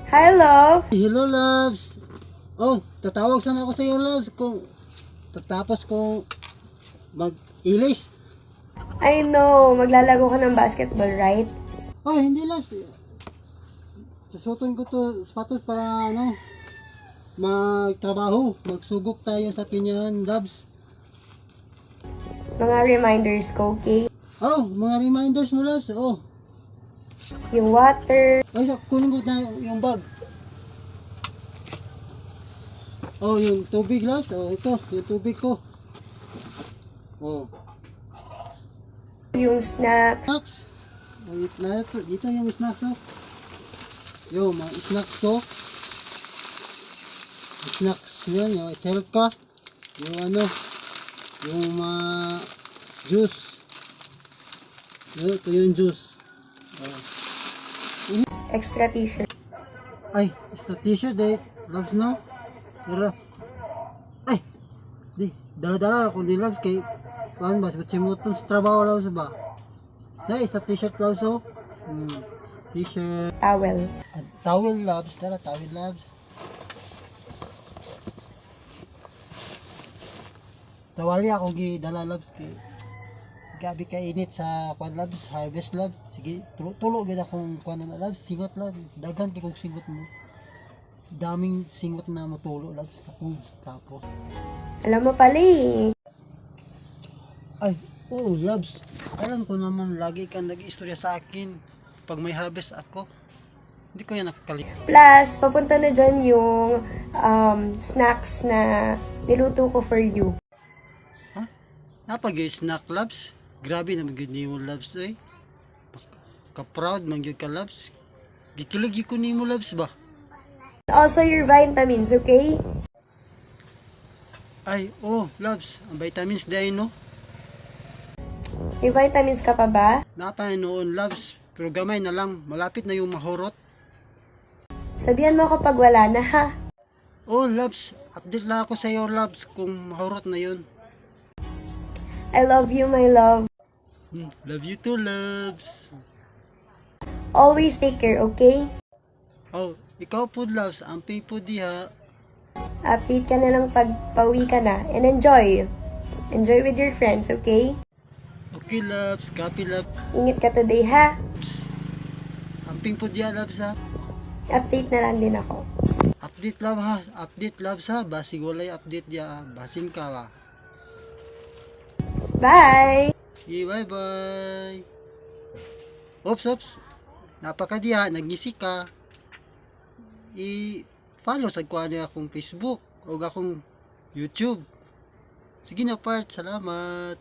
Hi, love! Hello, loves. Oh, tatawag sana ako sa iyo, loves, kung tatapos kong mag-ilis. I know, maglalaro ka ng basketball, right? Oh, hindi, loves. Susutin ko to sapatos para magtrabaho. Magsugok tayo sa pinyahan, loves. Mga reminders ko, okay? Oh, mga reminders mo, loves. Oh, Yung water. kunin ko na yung bag. Oh, yung tubig, loves. Oh, ito, yung tubig ko. Oh, Yung snacks. snacks. Oh, dito yung snacks, oh. Yung mga snacks ko. Snacks yun, yung selka. Yung yung mga juice. Ito yung juice. Oh. Extra t-shirt. Ay, ito t-shirt eh. Loves no? Pero, ay, dala-dala ako ni Loves kay, paano ba, simutong sa trabaho Loves ba? Dahil, ito t-shirt Loves oh. T-shirt. Towel. Towel Loves, tara, towel Loves. Tawali ako dala Loves kay, gabi ka init sa kwan Loves, harvest Loves. Sige, tulo gid akong kwan na Loves, singot Loves. Daghan kay kog singot mo. Daming singot na matulo Loves. Ako, tapos. Alam mo pala eh. Ay, oo Loves. Alam ko naman lagi kang nag-istorya sa akin pag may harvest ako. Hindi ko yan nakakalimutan. Plus, papunta na dyan yung snacks na niluto ko for you. Ha? Napag yung snack Loves? Grabe naman yun ni mo Loves eh. Ka-proud man yun ka Loves. Gikilig ko ni mo Loves ba? Also, your vitamins, okay? Ay, oh, Loves, ang vitamins dahil no? May vitamins ka pa ba? Napay noon, Loves, pero gamay na lang, malapit na yung mahurot. Sabihan mo ako pag wala na, ha? Oh, Loves, update lang ako sa iyo, Loves, kung mahurot na yun. I love you, my love. Love you too, Loves. Always take care, okay? Oh, ikaw po, Loves, amping po diha. Update ka na lang pag pauwi ka na. And enjoy. Enjoy with your friends, okay? Okay, Loves, copy, Loves. Ingat ka today, ha? Amping po diha, Loves, ha. Update na lang din ako. Update, Love, ha. Update, Loves, ha. Basig walay update diha, basin ka, ha. Bye! Okay, bye-bye. Ops. Napaka diha, nagngisi ka. I-follow sa kuha niya akong Facebook o akong YouTube. Sige na part, salamat.